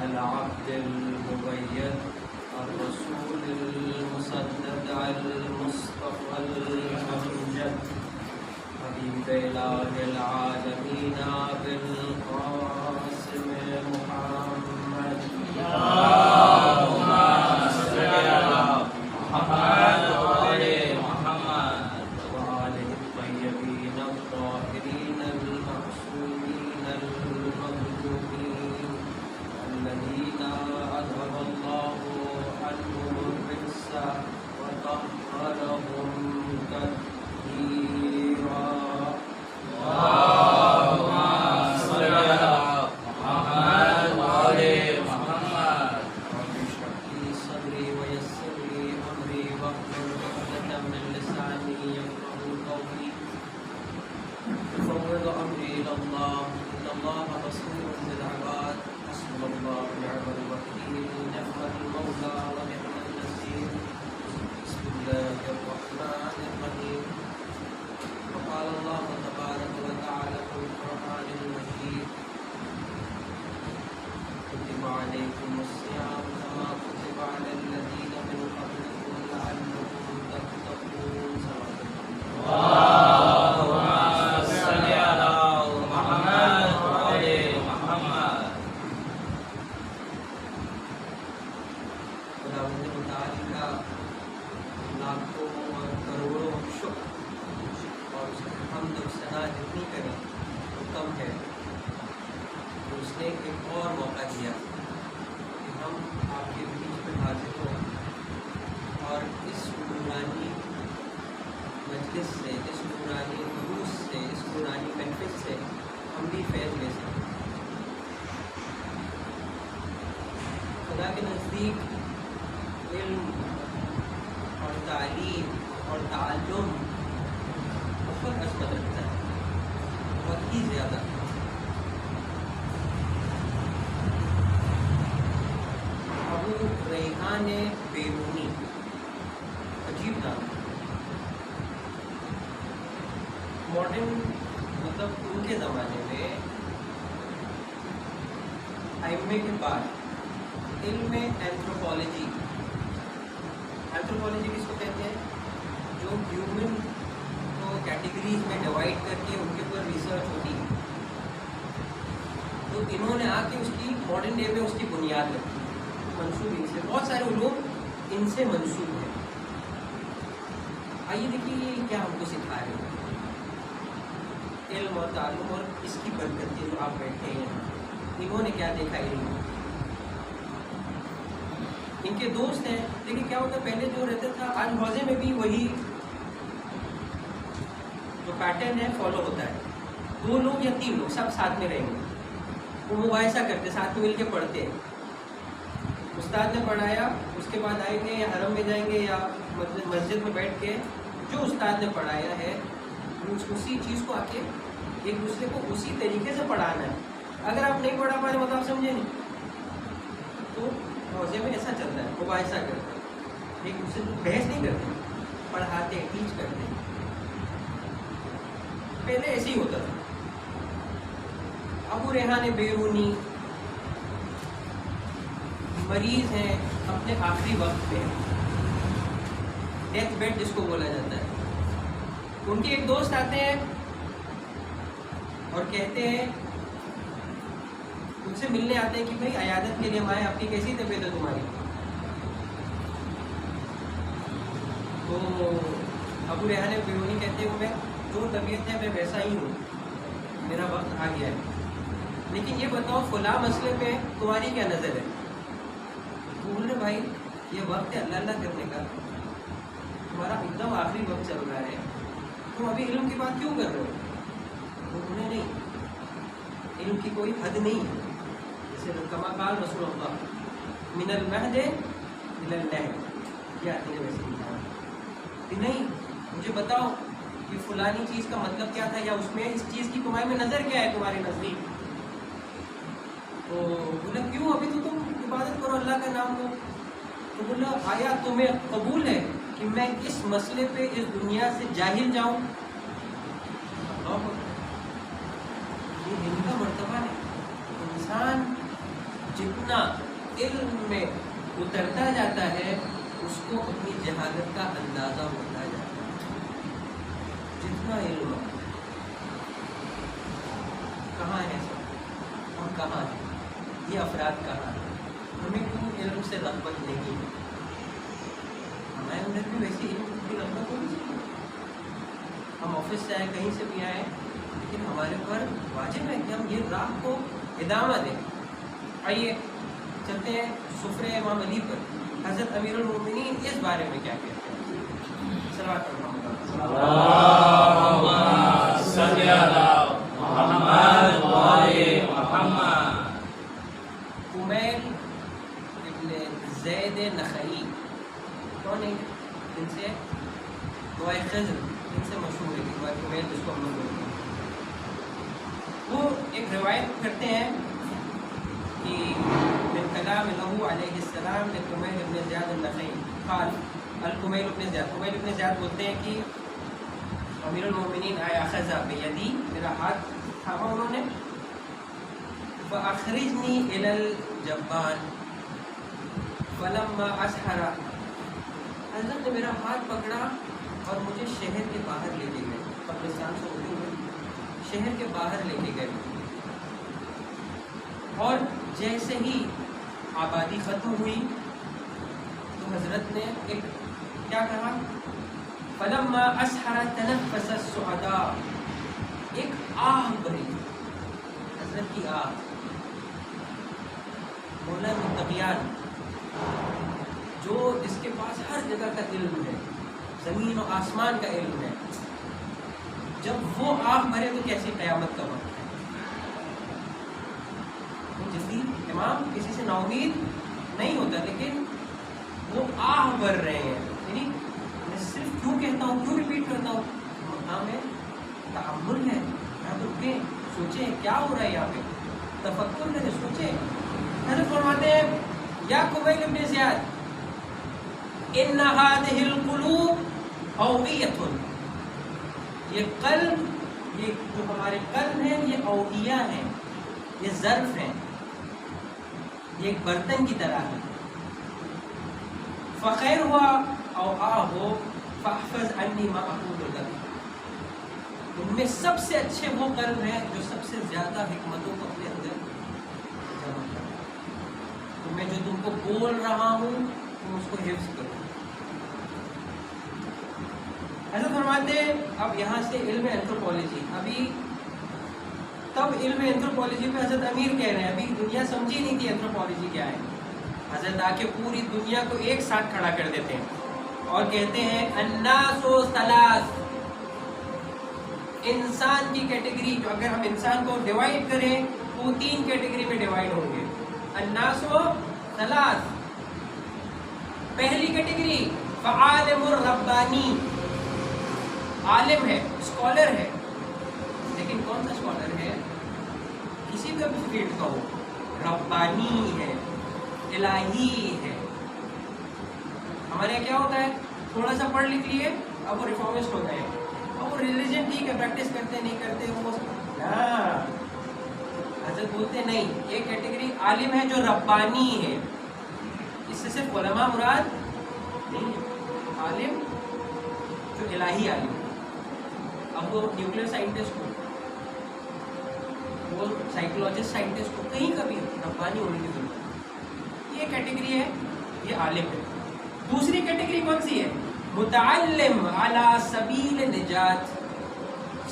العبد المبين الرسول المسدد المصطفى الأمجد حبيب إله العالمين بالقاسم محمد اللهم صل على محمد وآل محمد وآله الطيبين الطاهرين المعصومين المظلومين الذين أذهب الله عنهم الرجس وطهرهم تطهيرا اللهم صل على محمد وآل محمد رب اشرح لي صدري ويسر لي أمري واحلل عقدة من لساني يفقهوا قولي أفوض أمري إلى الله إن الله بصير بالعباد حسبنا الله ونعم الوكيل نعم المولى ونعم النصير بسم الله الرحمن الرحيم وقال الله تبارك وتعالى في القرآن المجيد كتب عليكم الصيام كما كتب على الذين من قبلكم لعلكم تتقون اللهم صل على محمد وآل محمد خداوند متعال کا لاکھوں اور کروڑوں شکر اور اس کی حمد و ثنا جتنی کریں وہ کم ہے تو اس نے ایک اور موقع دیا کہ ہم آپ کے بیچ میں حاضر ہوں اور اس نورانی مجلس سے اس نورانی دروس سے اس نورانی محفل سے ہم بھی فیض لے سکیں. خدا کے نزدیک علم اور تعلیم اور تعلم بہت عظمت رکھتا ہے, بہت ہی زیادہ. ابو ریحان بیرونی, عجیب نام, ماڈرن مطلب ان کے زمانے میں ائمے کے بعد علم اینتھروپولوجی, اینتھروپولوجی کس کو کہتے ہیں؟ جو ہیومن کو کیٹیگریز میں ڈیوائڈ کر کے ان کے اوپر ریسرچ ہوتی ہے, تو انہوں نے آ کے اس کی ماڈرن ڈے میں اس کی بنیاد رکھی, منسوب ان سے, بہت سارے علوم ان سے منسوب ہیں. آئیے دیکھیے یہ کیا ہم کو سکھا رہے ہیں, علم اور تعلم اور اس کی برکت جو آپ بیٹھے ہیں, انہوں نے کیا دیکھا علم. ان کے دوست ہیں, لیکن کیا ہوتا ہے پہلے جو رہتا تھا, آج حوضے میں بھی وہی جو پیٹرن ہے فالو ہوتا ہے. 2 لوگ یا 3 لوگ سب ساتھ میں رہیں گے, وہ مباحثہ کرتے, ساتھ میں مل کے پڑھتے ہیں. استاد نے پڑھایا, اس کے بعد آئیں گے یا حرم میں جائیں گے یا مسجد میں بیٹھ کے جو استاد نے پڑھایا ہے اسی چیز کو آ کے ایک دوسرے کو اسی طریقے سے پڑھانا ہے. اگر آپ نہیں پڑھا پا رہے مطلب آپ سمجھے نہیں, تو حوضے میں ایسا چلتا ہے, مباحثہ کرتے ہیں, ایک دوسرے کو بحث نہیں کرتے, پڑھاتے ٹیچ کرتے. پہلے ایسے ہی ہوتا تھا. ابو ریحان بیرونی مریض ہیں, اپنے آخری وقت میں, ڈیتھ بیڈ جس کو بولا جاتا ہے. ان کے ایک دوست آتے ہیں اور کہتے ہیں, ان سے ملنے آتے ہیں کہ بھائی عیادت کے لیے ہم آئے, آپ کی کیسی طبیعت ہے تمہاری؟ تو ابو ریحان بیرونی کہتے ہیں میں جو طبیعت ہے میں ویسا ہی ہوں, میرا وقت آ گیا ہے, لیکن یہ بتاؤ فلاں مسئلے پہ تمہاری کیا نظر ہے؟ تو بول رہے بھائی یہ وقت ہے اللہ اللہ کرنے کا, تمہارا ایک دم آخری وقت چل رہا ہے, تم ابھی علم کی بات کیوں کر رہے ہو؟ وہ بولے نہیں, علم کی کوئی حد نہیں ہے. جیسے کما قال رسول اللہ من المہد الى اللحد, یہ آتے ہیں ویسے کہ نہیں مجھے بتاؤ کہ فلانی چیز کا مطلب کیا تھا, یا اس میں اس چیز کی تمہارے میں نظر کیا ہے تمہارے نزدیک؟ تو بولا کیوں, ابھی تو تم عبادت کرو, اللہ کا نام لو. تو بولا آیا تمہیں قبول ہے کہ میں اس مسئلے پہ اس دنیا سے جاہل جاؤں؟ یہ دن کا مرتبہ ہے. انسان جتنا علم میں اترتا جاتا ہے اس کو اپنی جہالت کا اندازہ ہوتا جاتا ہے. جتنا علم کہاں ہے سب، ہم کہاں ہیں، یہ افراد کہاں ہیں، ہمیں کیوں علم سے رغبت نہیں ہے. ہمارے اندر بھی ویسی علم کی رغبت ہونی چاہیے. ہم آفس سے آئے، کہیں سے بھی آئے، لیکن ہمارے پر واجب ہے کہ ہم یہ راہ کو ادامہ دیں. آئیے چلتے ہیں سفرے امام علی پر. حضرت امیر المومنین اس بارے میں کیا کہتے ہیں؟ صلوات کمیل ابن زید نخعی کون ہے؟ ان سے دعائے خضر، ان سے مشہور ہے دعائے کمیل جس کو ہم لوگ بولتے ہیں. وہ ایک روایت کرتے ہیں کہ من کلام لہو علیہ السلام نے کمیل ابن زیاد النخعی قال الکمیل ابن زیاد، کمیل ابن زیاد بولتے ہیں کہ امیر المومنین آیا خزا بیدی، میرا ہاتھ تھاما انہوں نے، فاخرجنی الی الجبان فلما اسحر، حضرت نے میرا ہاتھ پکڑا اور مجھے شہر کے باہر لے کے گئے، قبرستان سے ہوتے ہوئے شہر کے باہر لے کے گئے. اور جیسے ہی آبادی ختم ہوئی تو حضرت نے ایک کیا کہا، فلما اسحر تنفس السعداء، ایک آہ بھری، حضرت کی آہ. مولا متقیان جو جس کے پاس ہر جگہ کا علم ہے، زمین و آسمان کا علم ہے، جب وہ آہ بھرے تو کیسی قیامت کا وقت ہے. وہ جلدی امام کسی سے نا امید نہیں ہوتا، لیکن وہ آہ بھر رہے ہیں. یعنی میں صرف کیوں کہتا ہوں، کیوں ریپیٹ کرتا ہوں، مقام ہے تعمل ہے. یہاں رکیں، سوچیں کیا ہو رہا ہے، یہاں پہ تفکر کریں، سوچیں. حضرت فرماتے ہیں یا کمیل ابن زیاد ان هذه القلوب اوعیۃ، یہ قلب، یہ جو ہمارے قلب ہیں یہ اوعیہ ہیں، یہ ظرف ہیں، یہ ایک برتن کی طرح ہے. فخیر ہوا او آ ہو فاحفظ عنی ما اقول لک، ان میں سب سے اچھے وہ قلب ہیں جو سب سے زیادہ حکمتوں کو اپنے اندر جمع کرتا ہے. تو میں جو تم کو بول رہا ہوں تم اس کو حفظ کرو. حضرت فرماتے ہیں اب یہاں سے علم اینتھروپولوجی، ابھی تب علم اینتھروپولوجی پہ حضرت امیر کہہ رہے ہیں، ابھی دنیا سمجھی نہیں تھی اینتھروپولوجی کیا ہے. حضرت آ کے پوری دنیا کو ایک ساتھ کھڑا کر دیتے ہیں اور کہتے ہیں الناس ثلاث، انسان کی کیٹیگری، جو اگر ہم انسان کو ڈیوائڈ کریں تو 3 کیٹیگری میں ڈیوائڈ ہوں گے. الناس ثلاث، پہلی کیٹیگری فعالم الربانی، عالم ہے، اسکالر ہے، لیکن کون سا اسکالر ہے؟ کسی کا بھی فیلڈ کا ہو، ربانی ہے، الہی ہے. ہمارے یہاں کیا ہوتا ہے، تھوڑا سا پڑھ لکھ لیے اب وہ ریفارمسٹ ہو گئے، اب وہ ریلیجن ٹھیک ہے، پریکٹس کرتے نہیں کرتے وہ حضرت بولتے نہیں. ایک کیٹیگری عالم ہے جو ربانی ہے، اس سے صرف علماء مراد نہیں ہے، عالم جو الہی عالم. اب وہ نیوکلیئر سائنٹسٹ ہو، وہ سائیکولوجسٹ سائنٹسٹ ہو، کہیں کا بھی ربانی ہونے کی ضرورت ہے. یہ کیٹیگری ہے، یہ عالم ہے. دوسری کیٹیگری کون سی ہے؟ متعلم علی سبیل نجات.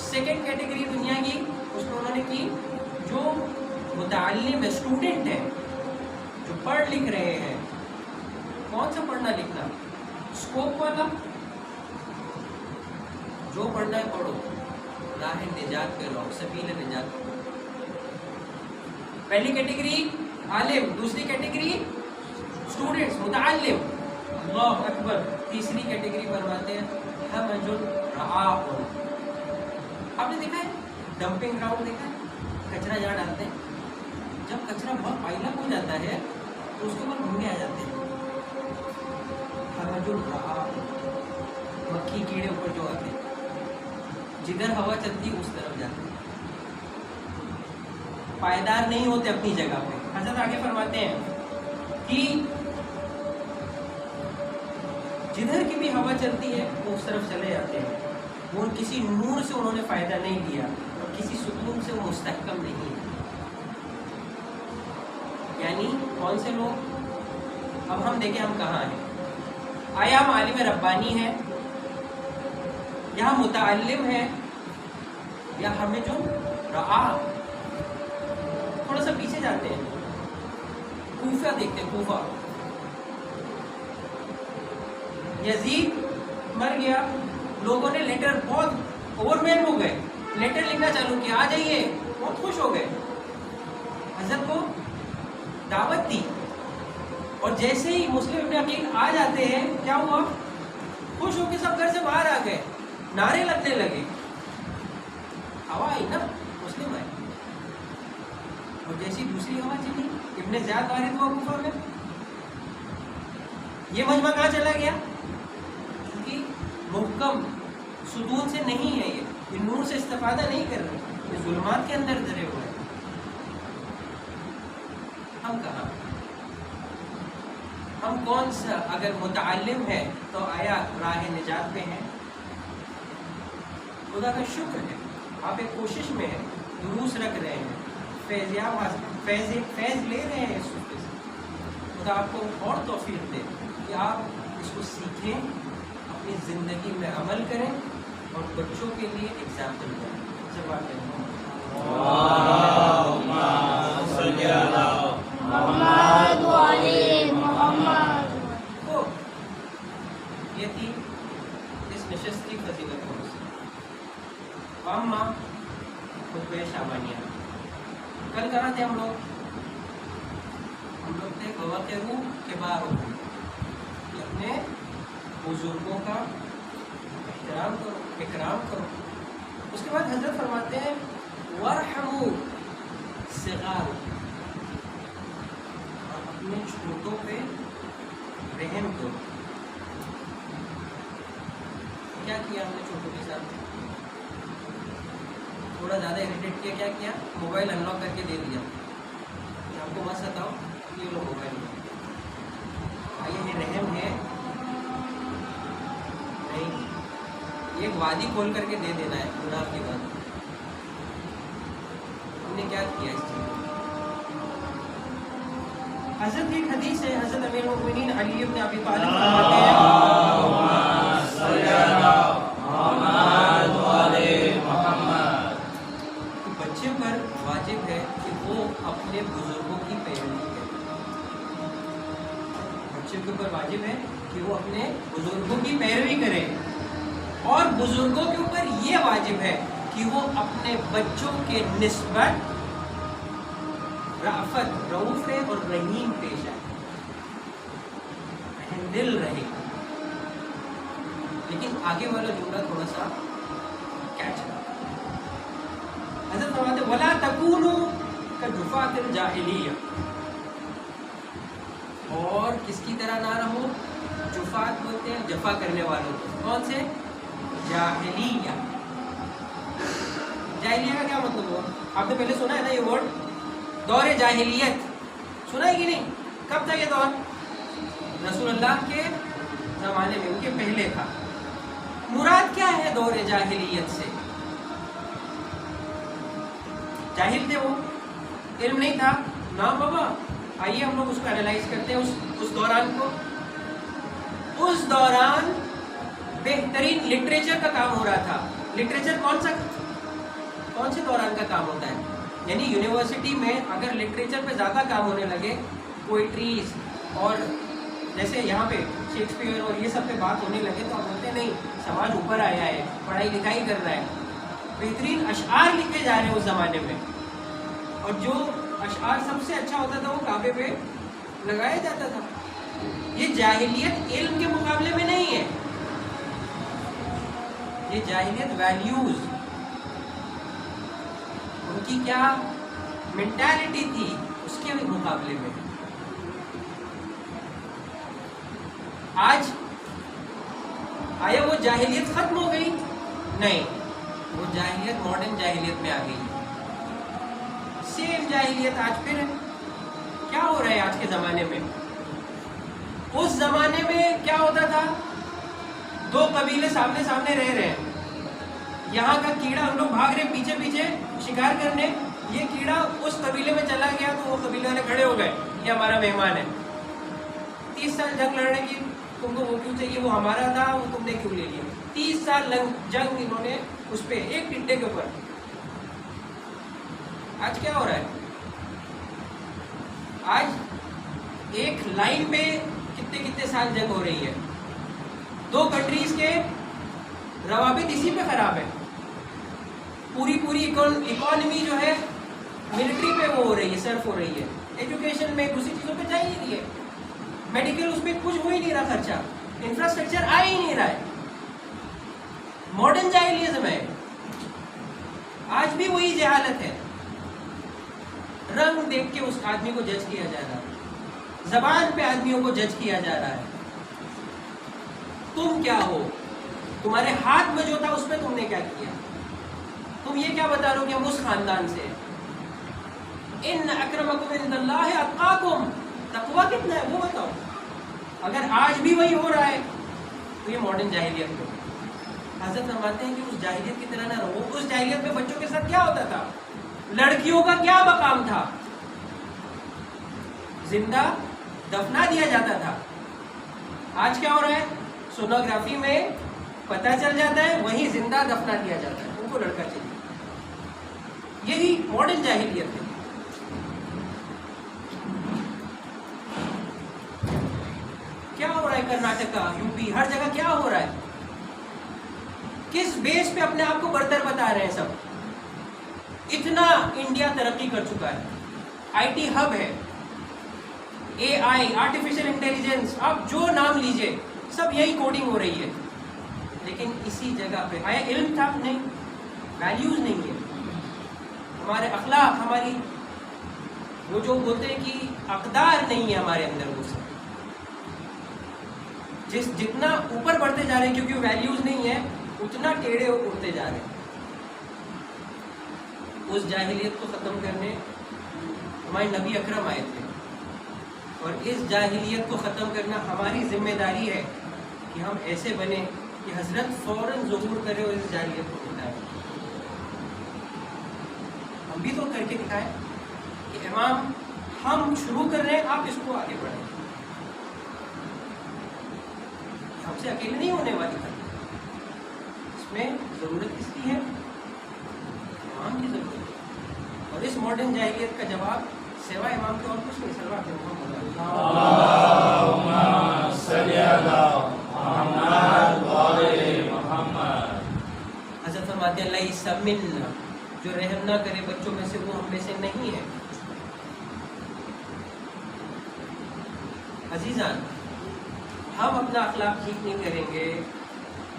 سیکنڈ کیٹیگری دنیا کی اس میں انہوں نے کی جو متعلم ہے، اسٹوڈنٹ ہے، جو پڑھ لکھ رہے ہیں. کون سا پڑھنا لکھنا؟ اسکوپ والا، جو پڑھنا ہے پڑھو، راہ نجات پہ رہو، سبیل نجات پہ. پہلی کیٹیگری عالم، دوسری کیٹیگری اسٹوڈنٹس متعلم. اللہ اکبر. تیسری کیٹیگری فرماتے ہیں حمج الرعاء. آپ نے دیکھا ہے ڈمپنگ گراؤنڈ، دیکھا ہے کچرا جہاں ڈالتے ہیں، جب کچرا بہت پائل اپ ہو جاتا ہے تو اس کے اوپر گھونگے آ جاتے ہیں. حمج الرعاء، مکھی کیڑے اوپر جو آتے ہیں، جدھر ہوا چلتی اس طرف جاتے ہیں، پائیدار نہیں ہوتے اپنی جگہ پہ. حضرت آگے فرماتے ہیں کہ جدھر کی بھی ہوا چلتی ہے وہ اس طرف چلے جاتے ہیں. وہ کسی نور سے انہوں نے فائدہ نہیں لیا اور کسی ستون سے وہ مستحکم نہیں ہے. یعنی کون سے لوگ؟ اب ہم دیکھیں ہم کہاں ہیں. آیا ہم عالم ربانی ہیں یا ہم متعلم ہیں یا ہمیں جو رعا. تھوڑا سا پیچھے جاتے ہیں, کوفہ دیکھتے ہیں. کوفہ یزید مر گیا, لوگوں نے لیٹر بہت اوور ویل ہو گئے, لیٹر لکھنا چالو کیا, آ جائیے, بہت خوش ہو گئے. حضرت کو دعوت دی اور جیسے ہی مسلم ابن عقیل آ جاتے ہیں کیا ہوا؟ خوش ہو کے سب گھر سے باہر آ گئے, نعرے لگنے لگے. ہوا آئی نا, مسلم آئے. اور جیسی دوسری ہوا چلی, ابن زیاد وارد ہوا کوفہ میں. یہ مجمع کہاں چلا گیا؟ کیونکہ محکم ستون سے نہیں ہے, یہ نور سے استفادہ نہیں کر رہے, یہ ظلمات کے اندر ڈرے ہوئے ہیں. ہم کہاں؟ ہم کون سا اگر متعلم ہے تو آیا راہ نجات پہ ہیں؟ خدا کا شکر ہے آپ ایک کوشش میں ہیں, دروس رکھ رہے ہیں, فیض لے رہے ہیں اس وقت سے. خدا آپ کو اور توفیق دے کہ آپ اس کو سیکھیں, اپنی زندگی میں عمل کریں اور بچوں کے لیے ایگزامپل بنیں. جب آپ تو یہ تھی اس نشست کی فضیلت. اما خطبہ شعبانیہ. کل کہاں تھے ہم لوگ؟ ہم لوگ تھے بوقرو کے باروں, اپنے بزرگوں کا احترام کرو, اکرام کرو. اس کے بعد حضرت فرماتے ہیں وارحموا صغار, اور اپنے چھوٹوں پہ رحم کرو. کیا کیا ہم نے چھوٹوں کے ساتھ؟ تھوڑا زیادہ اریٹیٹ کیا, کیا موبائل ان لاک کر کے دے دیا کہ آپ کو مت ستاؤ, یہ لو موبائل. آئیے یہ رحم ہے نہیں, ایک وادی کھول کر کے دے دینا ہے گناہ کے بعد. ہم نے کیا کیا اس چیز؟ حضرت کی ایک حدیث ہے, حضرت امیر المؤمنین علی ابن ابی طالب فرماتے ہیں بچے پر واجب ہے کہ وہ اپنے بزرگوں کی پیروی کرے. بچے کے اوپر واجب ہے کہ وہ اپنے بزرگوں کی پیروی کرے, اور بزرگوں کے اوپر یہ واجب ہے کہ وہ اپنے بچوں کے نسبت رأفت, رؤوف اور رحیم پیش آئے, رحم دل رہے. لیکن آگے والا جملہ تھوڑا سا کیچ ہے. حضرت فرماتے ہیں وَلَا تَكُونُوا كَجُفَاةِ الْجَاهِلِيَّةِ, اور کس کی طرح نہ رہو؟ جفات بولتے ہیں جفا کرنے والوں کو. کون سے؟ جاہلیہ. جاہلیہ کا کیا مطلب ہوا؟ آپ نے پہلے سنا ہے نا یہ ورڈ, دور جاہلیت سنا ہے کہ نہیں؟ کب تھا یہ دور؟ رسول اللہ کے زمانے میں, ان کے پہلے تھا. مراد کیا ہے دور جاہلیت سے؟ جاہل تھے وہ, علم نہیں تھا نا بابا. آئیے ہم لوگ اس کو اینالائز کرتے ہیں, اس دوران کو. اس دوران بہترین لٹریچر کا کام ہو رہا تھا. لٹریچر کون سے دوران کا کام ہوتا ہے؟ یعنی یونیورسٹی میں اگر لٹریچر پہ زیادہ کام ہونے لگے, پوئٹریز اور جیسے یہاں پہ شیکسپیئر اور یہ سب پہ بات ہونے لگے, تو آپ بولتے ہیں نہیں سماج اوپر آیا ہے, پڑھائی لکھائی کر رہا ہے. بہترین اشعار لکھے جا رہے ہیں اس زمانے میں, اور جو اشعار سب سے اچھا ہوتا تھا وہ کعبے پہ لگایا جاتا تھا. یہ جاہلیت علم کے مقابلے میں نہیں ہے, یہ جاہلیت ویلیوز, ان کی کیا مینٹالٹی تھی اس کے مقابلے میں. آج آیا وہ جاہلیت ختم ہو گئی؟ نہیں, وہ جاہلیت ماڈرن جاہلیت میں آ گئی. سیم جاہلیت آج پھر ہے. کیا ہو رہا ہے آج کے زمانے میں؟ اس زمانے میں کیا ہوتا تھا؟ دو قبیلے سامنے سامنے رہ رہے ہیں، یہاں کا کیڑا ہم لوگ بھاگ رہے پیچھے پیچھے شکار کرنے، یہ کیڑا اس قبیلے میں چلا گیا تو وہ قبیلے والے کھڑے ہو گئے، یہ ہمارا مہمان ہے، 30 سال جنگ لڑنے کی تم کو وہ کیوں چاہیے، وہ ہمارا تھا، وہ تم نے کیوں لے لیا؟ 30 سال جنگ انہوں نے اس پہ ایک ٹڈے کے اوپر۔ آج کیا ہو رہا ہے؟ آج ایک لائن پہ کتنے سال جنگ ہو رہی ہے، دو کنٹریز کے روابط اسی پہ خراب ہے، پوری اکانومی جو ہے ملٹری پہ وہ ہو رہی ہے، صرف ہو رہی ہے، ایجوکیشن میں دوسری چیزوں پہ جا ہی نہیں رہی ہے، میڈیکل اس پہ کچھ ہو ہی نہیں رہا خرچہ، انفراسٹرکچر آ ہی نہیں رہا ہے، ماڈرن جاہلیزم ہے، آج بھی وہی جہالت ہے، رنگ دیکھ کے اس آدمی کو جج کیا جا رہا ہے، زبان پہ آدمیوں کو جج کیا جا رہا ہے، تم کیا ہو، تمہارے ہاتھ میں جو تھا اس پہ تم نے کیا کیا، تم یہ کیا بتا رہے ہو کہ ہم اس خاندان سے، ان اکرمکم عند اللہ اتقاکم، تقویٰ کتنا ہے وہ بتاؤ، اگر آج بھی وہی ہو رہا ہے تو یہ ماڈرن جاہلیت ہے۔ حضرت فرماتے ہیں کہ اس جاہلیت کی طرح نہ رہو، اس جاہلیت میں بچوں کے ساتھ کیا ہوتا تھا، لڑکیوں کا کیا مقام تھا، زندہ دفنا دیا جاتا تھا، آج کیا ہو رہا ہے، سونوگرافی میں پتہ چل جاتا ہے، وہیں زندہ دفنا دیا جاتا ہے، ان کو لڑکا چاہیے، یہی ماڈرن جاہلیت ہے۔ کیا ہو رہا ہے کرناٹکا، یو پی، ہر جگہ کیا ہو رہا ہے، کس بیس پہ اپنے آپ کو برتر بتا رہے ہیں سب، اتنا انڈیا ترقی کر چکا ہے، آئی ٹی ہب ہے، اے آئی، آرٹیفیشل انٹیلیجنس، آپ جو نام لیجئے سب یہی کوڈنگ ہو رہی ہے، لیکن اسی جگہ پہ آیا علم تھا نہیں، ویلیوز نہیں ہے، ہمارے اخلاق، ہماری وہ جو بولتے ہیں کہ اقدار نہیں ہے ہمارے اندر، وہ سب جتنا اوپر بڑھتے جا رہے ہیں کیونکہ ویلیوز نہیں ہے، اتنا ٹیڑھے اڑتے جا رہے ہیں۔ اس جاہلیت کو ختم کرنے ہمارے نبی اکرم آئے تھے، اور اس جاہلیت کو ختم کرنا ہماری ذمہ داری ہے کہ ہم ایسے بنے کہ حضرت فوراً ظہور کرے اور اس جاہلیت کو مٹائے۔ ہم بھی تو کر کے دکھائیں کہ امام ہم شروع کر رہے ہیں، آپ اس کو آگے بڑھائیں، ہم سے اکیلے نہیں ہونے والی بات، اس میں ضرورت کس کی ہے، امام کی ضرورت ہے، اور اس ماڈرن جاہلیت کا جواب سوائے امام کے اور کچھ نہیں، صلوات محمد اللہم صلی علی محمد وعلی محمد۔ حضرت فرماتے ہیں لیس منا، جو رحم نہ کرے بچوں میں سے وہ ہم میں سے نہیں ہے۔ عزیزان، ہم اپنا اخلاق ٹھیک نہیں کریں گے،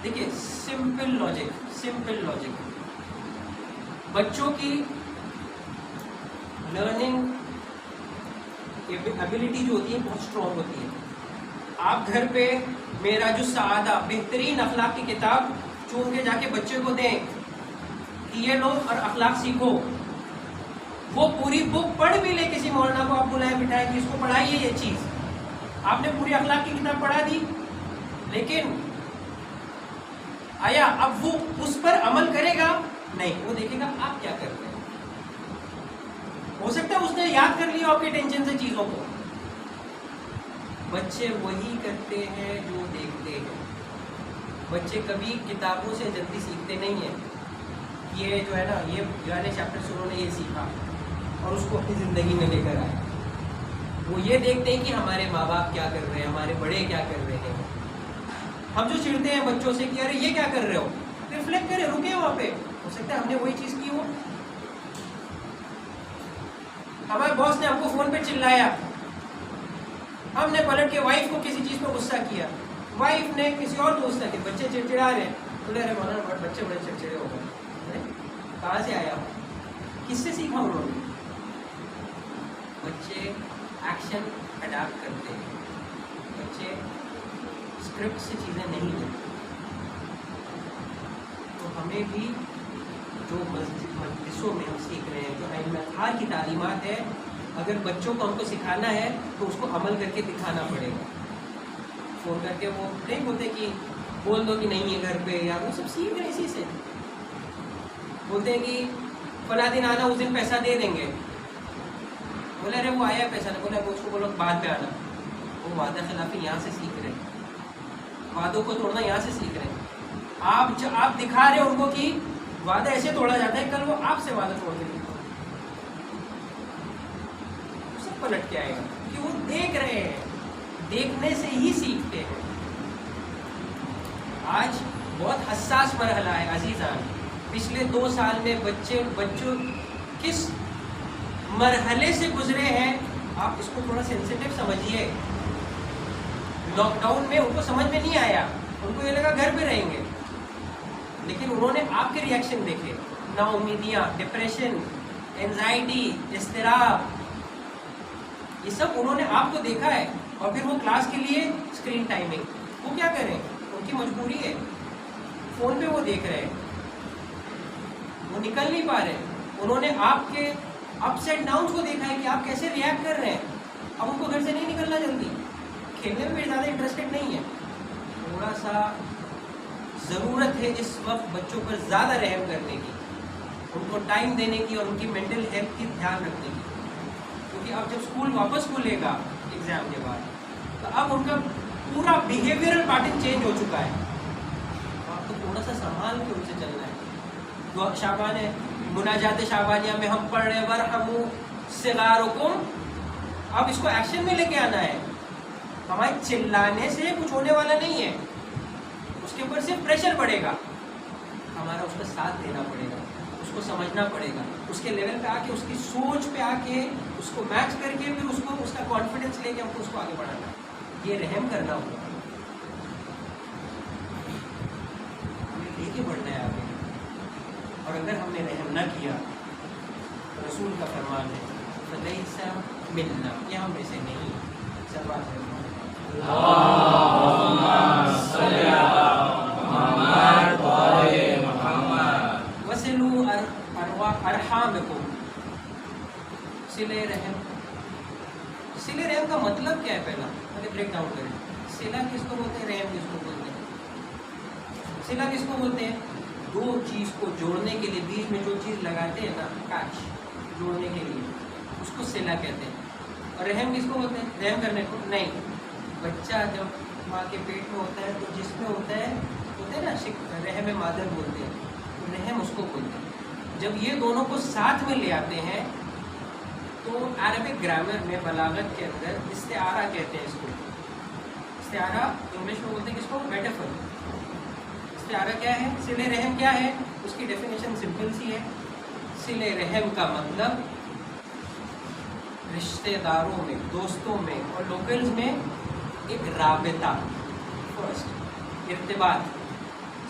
دیکھیے سمپل لاجک، بچوں کی لرننگ ایبلٹی جو ہوتی ہے بہت اسٹرانگ ہوتی ہے۔ آپ گھر پہ معراج السعادہ بہترین اخلاق کی کتاب چون کے جا کے بچے کو دیں کہ یہ لو اور اخلاق سیکھو، وہ پوری بک پڑھ بھی لے، کسی مولانا کو آپ بلائیں بٹھائیں کہ اس کو پڑھائیے یہ چیز، آپ نے پوری اخلاق کی کتاب پڑھا دی، لیکن آیا اب وہ اس پر عمل کرے گا؟ نہیں، وہ دیکھے گا آپ کیا کرتے ہیں، ہو سکتا ہے اس نے یاد کر لیا آپ کے ٹینشن سے چیزوں کو۔ بچے وہی کرتے ہیں جو دیکھتے ہیں، بچے کبھی کتابوں سے جلدی سیکھتے نہیں ہیں، یہ جو ہے نا، یہ پرانے چیپٹر سے انہوں نے یہ سیکھا اور اس کو اپنی زندگی میں لے کر آئے، وہ یہ دیکھتے ہیں کہ ہمارے ماں باپ کیا کر رہے ہیں، ہمارے بڑے کیا کر رہے ہیں۔ ہم جو چڑھتے ہیں بچوں سے کہ ارے یہ کیا کر رہے ہو، ریفلیکٹ کریں، رکے وہاں پہ، ہو سکتا ہے ہم نے وہی چیز کی ہو، ہمارے باس نے ہم کو فون پہ چلایا، ہم نے پلٹ کے وائف کو کسی چیز پہ غصہ کیا، وائف نے کسی اور کو غصہ کیا، بچے چڑچڑا رہے ہیں، بولے ارے مولانا بچے بڑے چڑچڑے ہو گئے، کہاں سے آیا ہو، کس سے سیکھا انہوں نے؟ بچے ایکشن اڈاپٹ کرتے ہیں، بچے اسکرپٹ سے چیزیں نہیں لیتے، تو ہمیں بھی جو مجلسوں میں ہم سیکھ رہے ہیں، جو ائمہ کی تعلیمات ہے، اگر بچوں کو ہم کو سکھانا ہے تو اس کو عمل کر کے دکھانا پڑے گا. فون کر کے وہ نہیں بولتے کہ بول دو کہ نہیں ہے گھر پہ، یا وہ سب سیکھ رہے اسی سے. بولتے ہیں کہ فلاں دن آنا، اس دن پیسہ دے دیں گے. بولے ارے وہ آیا پیسہ، نہیں بولا اس کو بولو بعد میں آنا. وہ وعدہ خلافی یہاں سے سیکھ رہے ہیں، وعدوں کو توڑنا یہاں سے سیکھ رہے ہیں. آپ دکھا رہے ان کو کہ وعدہ ایسے توڑا جاتا ہے، کل وہ آپ سے وعدہ توڑ دیں گے. سب پلٹ کے آئے گا کہ وہ دیکھ رہے ہیں، دیکھنے سے ہی سیکھتے ہیں. آج بہت حساس مرحلہ ہے عزیزان. پچھلے 2 سال میں بچوں کس مرحلے سے گزرے ہیں، آپ اس کو تھوڑا سینسیٹیو سمجھیے. لاک ڈاؤن میں ان کو سمجھ میں نہیں آیا، ان کو یہ لگا گھر پہ رہیں گے، لیکن انہوں نے آپ کے ری ایکشن دیکھے. نا امیدیاں، ڈپریشن، اینزائٹی، اضطراب، یہ سب انہوں نے آپ کو دیکھا ہے. اور پھر وہ کلاس کے لیے اسکرین ٹائمنگ، وہ کیا کریں، ان کی مجبوری ہے. فون پہ وہ دیکھ رہے ہیں، وہ نکل نہیں پا رہے. انہوں نے آپ کے اپس اینڈ ڈاؤنس کو دیکھا ہے کہ آپ کیسے ریئیکٹ کر رہے ہیں. اب ان کو گھر سے نہیں نکلنا جلدی، کھیلنے میں بھی زیادہ انٹرسٹڈ نہیں ہے. تھوڑا سا ضرورت ہے اس وقت بچوں پر زیادہ رحم کرنے کی، ان کو ٹائم دینے کی اور ان کی مینٹل ہیلتھ کی دھیان رکھنے کی. کیونکہ اب جب اسکول واپس کھلے گا ایگزام کے بعد، تو اب ان کا پورا بیہیویئرل پیٹرن چینج ہو چکا ہے. آپ کو تھوڑا سا سنبھال کے ان سے چلنا ہے. جو شعبان ہے، مناجات شعبانیہ میں ہم پڑھ رہے ورحموا صغارکم، اب اس کو ایکشن میں لے کے آنا ہے. ہمارے چلانے سے کچھ ہونے والا نہیں ہے، اس کے اوپر صرف پریشر پڑے گا. ہمارا اس کا ساتھ دینا پڑے گا، اس کو سمجھنا پڑے گا، اس کے لیول پہ آ کے، اس کی سوچ پہ آ کے، اس کو میچ کر کے پھر اس کو اس کا کانفیڈنس لے کے ہم کو اس کو آگے بڑھانا. یہ رحم کرنا ہوگا، ہمیں لے کے بڑھنا ہے آگے. اور اگر ہم نے رحم نہ کیا، رسول کا فرمان ہے فلیس منا، یہ ہم میں سے نہیں. سب بات ہے وصلوا ارحامکم، صلہ رحم. صلہ رحم کا مطلب کیا ہے، پہلا پہلے بریک ڈاؤن کریں. صلہ کس کو بولتے ہیں، رحم کس کو بولتے ہیں؟ صلہ کس کو بولتے ہیں؟ دو چیز کو جوڑنے کے لیے بیچ میں جو چیز لگاتے ہیں نا، کاچ جوڑنے کے لیے، اس کو صلہ کہتے ہیں. اور رحم کس کو بولتے ہیں؟ رحم کرنے کو نہیں. بچہ جب ماں کے پیٹ میں ہوتا ہے تو جس میں ہوتا ہے نا رحم مادر بولتے ہیں، رحم اس کو بولتے ہیں. جب یہ دونوں کو ساتھ میں لے آتے ہیں تو عربک گرامر میں، بلاغت کے اندر استعارہ کہتے ہیں اس کو. استعارہ انگلش میں بولتے ہیں کس کو، میٹافر. استعارہ کیا ہے، صلہ رحم کیا ہے؟ اس کی ڈیفینیشن سمپل سی ہے. صلہ رحم کا مطلب رشتہ داروں میں، دوستوں میں اور لوکلز میں ایک رابطہ. فرسٹ ارتباط،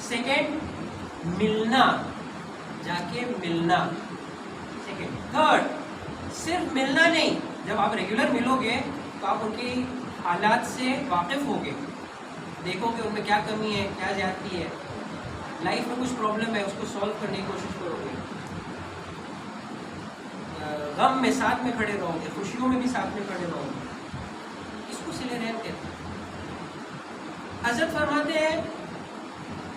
سیکنڈ ملنا، جا کے ملنا. سیکنڈ، تھرڈ صرف ملنا نہیں. جب آپ ریگولر ملو گے تو آپ ان کی حالات سے واقف ہوگے، دیکھو گے ان میں کیا کمی ہے، کیا زیادتی ہے، لائف میں کچھ پرابلم ہے، اس کو سالو کرنے کی کوشش کرو گے. غم میں ساتھ میں کھڑے رہو گے، خوشیوں میں بھی ساتھ میں کھڑے رہو گے. اس کو صلہ رحم کہتے ہیں. حضرت فرماتے ہیں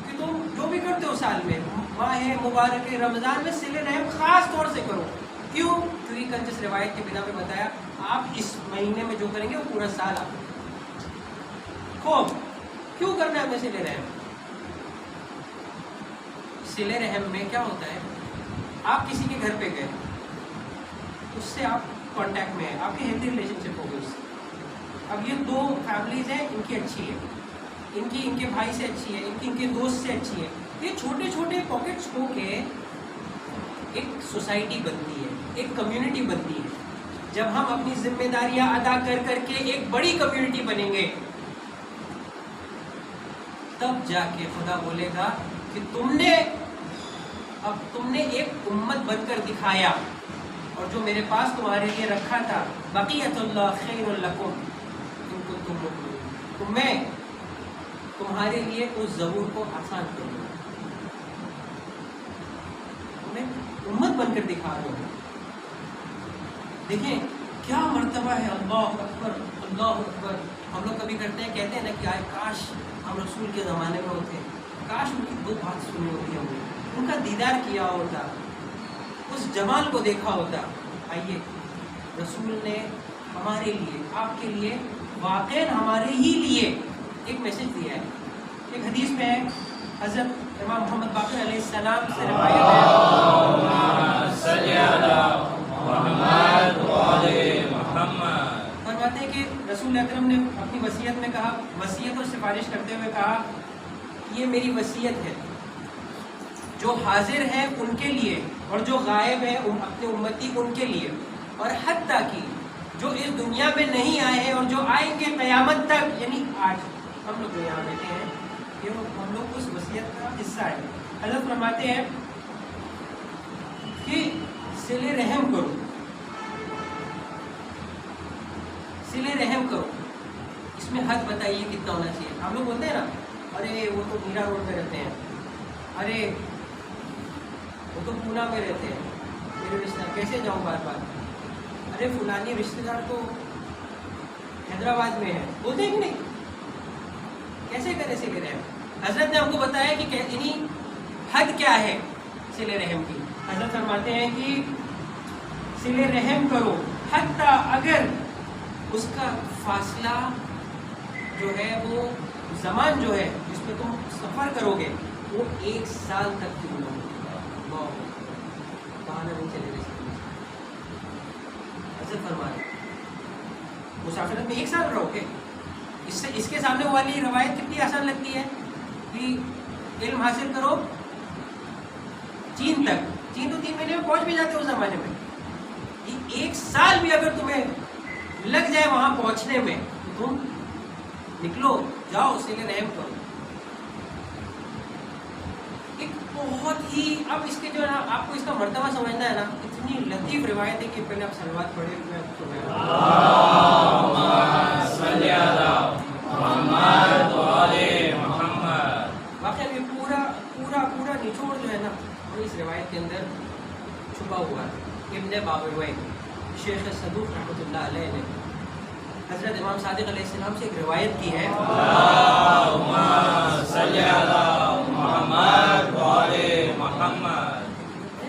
کہ تم جو بھی کرتے ہو سال میں، ماہ مبارک رمضان میں صلہ رحم خاص طور سے کرو. کیوں؟ کیونکہ کل جس روایت کے بنا پہ بتایا، آپ اس مہینے میں جو کریں گے وہ پورا سال آپ خوب. کیوں کرنا ہے ہمیں صلہ رحم؟ صلہ رحم میں کیا ہوتا ہے، آپ کسی کے گھر پہ گئے، اس سے آپ کانٹیکٹ میں ہیں، آپ کی ہیلتھی ریلیشن شپ ہوگی اس سے. اب یہ دو فیملیز ہیں، ان کی اچھی ہے، ان کے بھائی سے اچھی ہے، ان کے دوست سے اچھی ہے. یہ چھوٹے چھوٹے پاکٹس ہو کے ایک سوسائٹی بنتی ہے، ایک کمیونٹی بنتی ہے. جب ہم اپنی ذمہ داریاں ادا کر کر کے ایک بڑی کمیونٹی بنیں گے، تب جا کے خدا بولے گا کہ تم نے ایک امت بن کر دکھایا، اور جو میرے پاس تمہارے لیے رکھا تھا، بقیت اللہ خیر لکم ان کنتم مؤمنین، تو میں تمہارے لیے اس ظہور کو آسان کروں گا. تمہیں امت بن کر دکھا دوں گا. دیکھیں کیا مرتبہ ہے، اللہ اکبر اللہ اکبر. ہم لوگ کبھی کرتے ہیں، کہتے ہیں نا کہ آئے کاش ہم رسول کے زمانے میں ہوتے، کاش ان کی دو بات سنی ہوتی ہم نے، ان کا دیدار کیا ہوتا، اس جمال کو دیکھا ہوتا. آئیے، رسول نے ہمارے لیے، آپ کے لیے، واقعی ہمارے ہی لیے ایک میسج دیا ہے. ایک حدیث میں ہے، حضرت امام محمد باقر علیہ السلام سے روایت ہے، فرماتے ہیں کہ رسول اکرم نے اپنی وصیت میں کہا، وصیت اور سفارش کرتے ہوئے کہا، یہ میری وصیت ہے، جو حاضر ہے ان کے لیے اور جو غائب ہے اپنے امتی ان کے لیے، اور حتیٰ کہ جو اس دنیا میں نہیں آئے ہیں اور جو آئیں گے قیامت تک، یعنی آج ہم لوگ جو یہاں بیٹھے ہیں، یہ ہم لوگ اس وصیت کا حصہ ہے. حضرت فرماتے ہیں کہ صلہ رحم کرو، صلہ رحم کرو. اس میں حد بتائیے کتنا ہونا چاہیے. ہم لوگ بولتے ہیں نا، ارے وہ تو میرا روڈ پہ رہتے ہیں، ارے وہ تو پونا میں رہتے ہیں، میرے رشتہ دار کیسے جاؤں بار بار، ارے فلانی رشتہ دار تو حیدرآباد میں ہے، بولتے ہیں کہ نہیں، کیسے کرے صلہ رحم. حضرت نے ہم کو بتایا کہ یعنی حد کیا ہے صلہ رحم کی. حضرت فرماتے ہیں کہ صلہ رحم کرو حتیٰ اگر اس کا فاصلہ جو ہے، وہ زمان جو ہے جس پہ تم سفر کرو گے، وہ 1 سال تک کیوں نہ ہو. بہانا نہیں چلے گا. حضرت فرما رہے مسافرت میں 1 سال رہو گے. اس کے سامنے والی روایت کتنی آسان لگتی ہے کہ علم حاصل کرو چین تک. چین تو 3 مہینے میں پہنچ بھی جاتے اس زمانے میں. 1 سال بھی اگر تمہیں لگ جائے وہاں پہنچنے میں، تو تم نکلو، جاؤ، صلہ رحم کرو. ایک بہت ہی، اب اس کے جو ہے نا، آپ کو اس کا مرتبہ سمجھنا ہے نا، اتنی لطیف روایت ہے کہ پہلے آپ صلوات پڑھے ہوئے واقعی یہ پورا پورا پورا نچوڑ جو ہے نا، وہ اس روایت کے اندر چھپا ہوا ہے. ابن بابویہ شیخ صدوق رحمۃ اللہ علیہ نے حضرت امام صادق علیہ السلام سے ایک روایت کی ہے،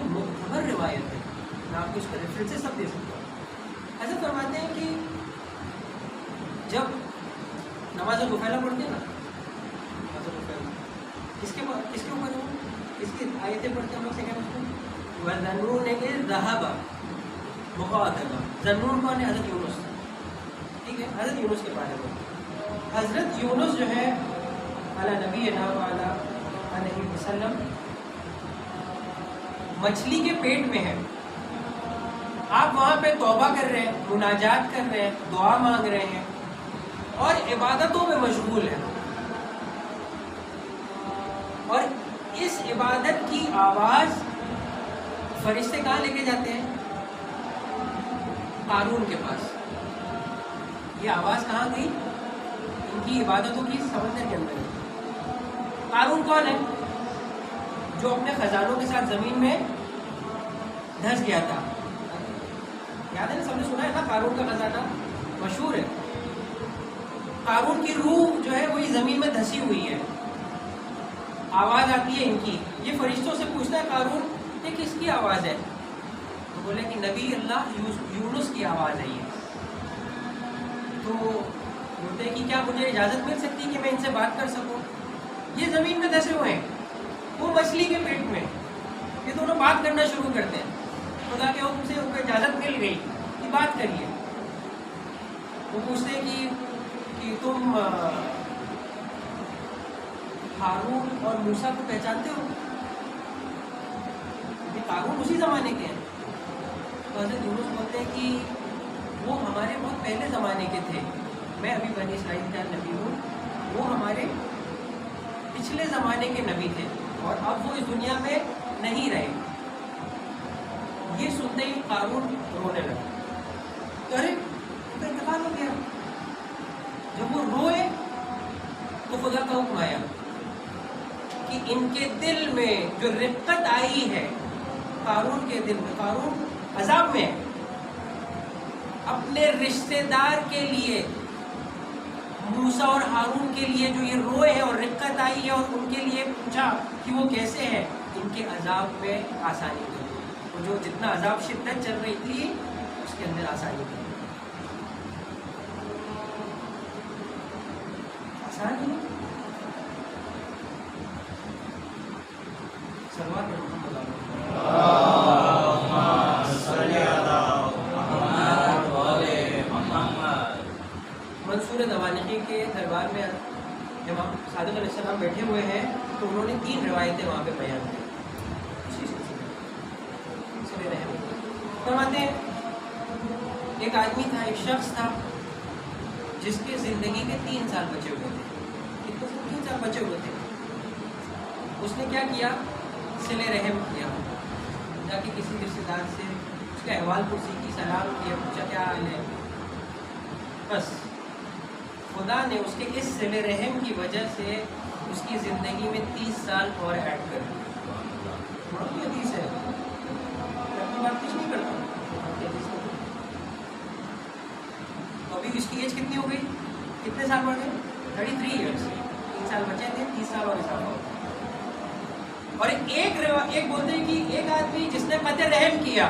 معتبر روایت ہے، میں آپ کو اس کا ریفرنسز سب دے سکتا ہوں. حضرت فرماتے ہیں کہ جب نماز الغفیلہ پڑھتے ہیں نا، نماز الغفیلہ کس کے اوپر ہو، اس کی آیتیں پڑھتے ہیں ہم لوگ سے کیا پوچھتے ہیں، وَذَنُّونَ إِذْ ذَهَبَ مُغَاضِبًا. ذنون کون ہے؟ حضرت یونس. ٹھیک ہے، حضرت یونس کے بارے میں. حضرت یونس جو ہے علی نبینا وعلی علیہ وسلم، مچھلی کے پیٹ میں ہے. آپ وہاں پہ توبہ کر رہے ہیں، مناجات کر رہے ہیں، دعا مانگ رہے ہیں اور عبادتوں میں مشغول ہیں، اور اس عبادت کی آواز فرشتے کہاں لے کے جاتے ہیں؟ قارون کے پاس. یہ آواز کہاں گئی؟ ان کی عبادتوں کی سمندر کے اندر. قارون کون ہے؟ جو اپنے خزانوں کے ساتھ زمین میں دھس گیا تھا. یاد ہے نا، سب نے سنا ہے نا، قارون کا خزانہ مشہور ہے. قارون کی روح جو ہے وہی زمین میں دھسی ہوئی ہے. آواز آتی ہے ان کی. یہ فرشتوں سے پوچھتا ہے قارون، یہ کس کی آواز ہے؟ تو بولے کہ نبی اللہ یونس کی آواز ہے یہ. تو بولتے ہیں کہ کیا مجھے اجازت مل سکتی کہ میں ان سے بات کر سکوں؟ یہ زمین میں دھسے ہوئے ہیں، وہ مچھلی کے پیٹ میں. یہ دونوں بات کرنا شروع کرتے ہیں. خدا کے حکم سے ان کو اجازت مل گئی کہ بات کریے. وہ پوچھتے ہیں کہ تم ہارون اور موسیٰ کو پہچانتے ہو؟ یہ قارون اسی زمانے کے ہیں. تو حضرت یونس بولتے ہیں کہ وہ ہمارے بہت پہلے زمانے کے تھے. میں ابھی بنی اسرائیل کا نبی ہوں، وہ ہمارے پچھلے زمانے کے نبی تھے اور اب وہ اس دنیا میں نہیں رہے. یہ سنتے ہی قارون رونے لگا. ارے ان کا انتقال ہو گیا. جب وہ روئے تو خدا کا حکم آیا کہ ان کے دل میں جو رقت آئی ہے، قارون کے دل میں، قارون عذاب میں ہے. اپنے رشتے دار کے لیے، موسیٰ اور ہارون کے لیے جو یہ روئے ہیں اور رقت آئی ہے، اور ان کے لیے پوچھا کہ وہ کیسے ہیں، ان کے عذاب میں آسانی کرو، اور جو جتنا عذاب شدت چل رہی تھی اس کے اندر آسانی کرو. آسانی نہیں. سلوات پڑھو محمد منصور دوانقی کے دربار میں امام صادق علیہ السلام بیٹھے ہوئے ہیں، تو انہوں نے 3 روایتیں وہاں پہ بیان کی. اسی سلسلے رحم فرماتے ہیں ایک آدمی تھا، ایک شخص تھا جس کے زندگی کے 3 سال بچے ہوئے تھے. کتنے 3 سال بچے ہوئے تھے. اس نے کیا کیا؟ صلہ رحم کیا. جا کے کسی رشتے دار سے اس کا احوال پرسی کی، سلام کیا، پوچھا کیا حال ہے. بس خدا نے اس کے اس صلہ رحم کی وجہ سے اس کی زندگی میں 30 سال اور ایڈ کر دیا. بڑی حدیث ہے، میں اپنی بات کچھ نہیں کرتا. ابھی اس کی ایج کتنی ہو گئی؟ کتنے سال بڑھ گئے؟ 33 ایئرس. 3 سال بچے تھے، 30 سال اور اضافہ ہو. اور ایک بولتے ہیں کہ ایک آدمی جس نے قطع رحم کیا،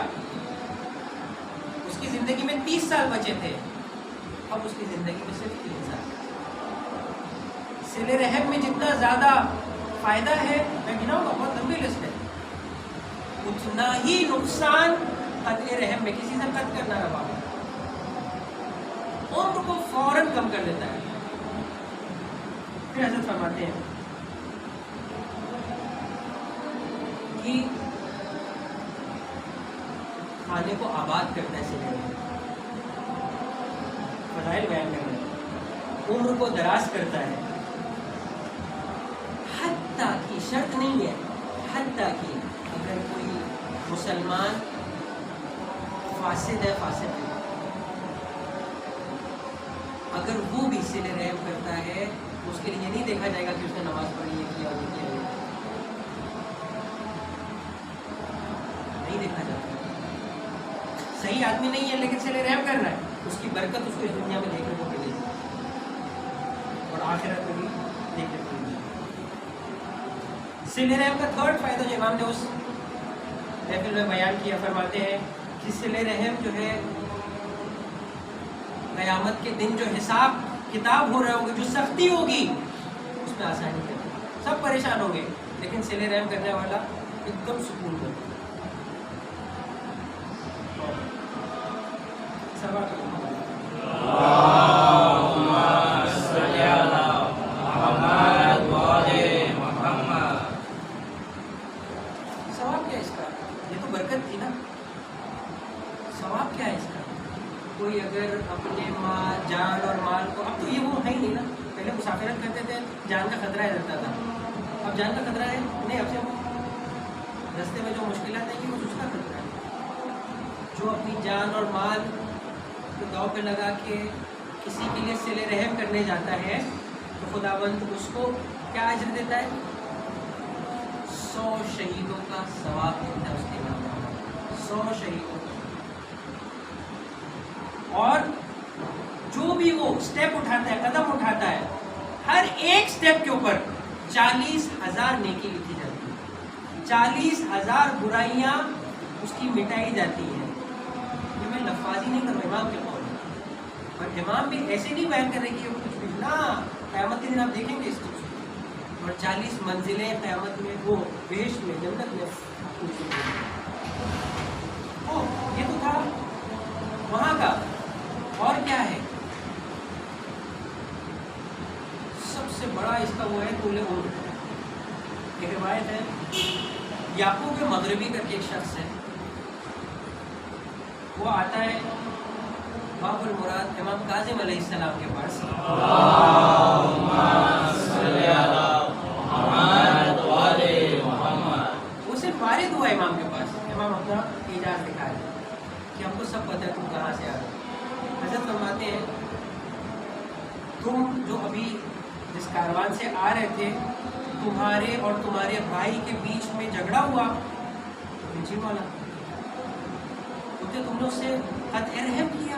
اس کی زندگی میں 30 سال بچے تھے، اب اس کی زندگی میں صرف 3 سال. صلہ رحم میں جتنا زیادہ فائدہ ہے، میں گناؤں گا، بہت لمبی لسٹ ہے، اتنا ہی نقصان قطع رحم میں. کسی سے قطع کرنا روا عمر کو فوراً کم کر دیتا ہے. پھر حضرت فرماتے ہیں کہ کھانے کو آباد کرتا ہے صلہ رحم، فضائل بیان کرتا ہے، عمر کو دراز کرتا ہے. حتیٰ کی شرط نہیں ہے، حتیٰ کی اگر کوئی مسلمان فاسد ہے، اگر وہ بھی صلہ رحم کرتا ہے، اس کے لیے یہ نہیں دیکھا جائے گا کہ اس نے نماز پڑھی ہے، کیا وہ کیا ہے، نہیں دیکھا جاتا. صحیح آدمی نہیں ہے لیکن صلہ رحم کر رہا ہے، اس کی برکت اس کو اس دنیا میں دیکھنے کو ملے گی اور آخرت میں بھی دیکھنے کو ملے گی. صلہ رحم کا 3rd فائدہ جو امام نے اس محفل میں بیان کیا، فرماتے ہیں کہ صلہ رحم جو ہے قیامت کے دن جو حساب کتاب ہو رہے ہوں گے، جو سختی ہوگی، اس میں آسانی کرے. سب پریشان ہوں گے لیکن صلہ رحم کرنے والا ایک دم سکون میں. ثواب کیا ہے اس کا؟ یہ تو برکت تھی نا. ثواب کیا ہے اس کا؟ کوئی اگر اپنے جان اور مال کو، اب تو یہ وہ ہے ہی نہیں نا. پہلے مسافرت کرتے تھے، جان کا خطرہ رہتا تھا، اب جان کا خطرہ ہے نہیں. اب سے رستے میں جو مشکلات ہیں وہ اس کا خطرہ ہے. جو اپنی جان اور مال کو داؤ پہ لگا کے کسی کے لیے صلہ رحم کرنے جاتا ہے تو خداوند اس کو کیا اجر دیتا ہے؟ 100 شہیدوں کا ثواب دیتا ہے اس کے نام. 100 شہیدوں. اور جو بھی وہ سٹیپ اٹھاتا ہے، قدم اٹھاتا ہے، ہر ایک سٹیپ کے اوپر 40,000 نیکی لکھی جاتی ہے. 40,000 برائیاں اس کی مٹائی جاتی ہیں. یہ میں لفاظی نہیں کر رہا، امام کے قول ہے. اور امام بھی ایسے نہیں بیان کر رہے کہ یہ کچھ بھی نا. قیامت کے دن آپ دیکھیں گے اس چیز کو، اور 40 منزلیں قیامت میں، وہ بہشت میں، جنت میں. یہ تو تھا وہاں کا. اور کیا ہے؟ سب سے بڑا اس کا وہ ہے طول عمر. ایک روایت ہے، یعقوب مغربی کر کے ایک شخص ہے، وہ آتا ہے باب المراد امام کاظم علیہ السلام کے پاس. وہ صرف وارد ہوا امام کے پاس. امام اپنا اعجاز دکھا ہے کہ ہم کو سب پتہ ہے تم کہاں سے آ رہے. حضرت فرماتے ہیں تم جو ابھی جس کاروان سے آ رہے تھے، تمہارے اور تمہارے بھائی کے بیچ میں جھگڑا ہوا، جی مولا بولتے تم نے اس سے قطع رحم کیا.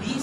20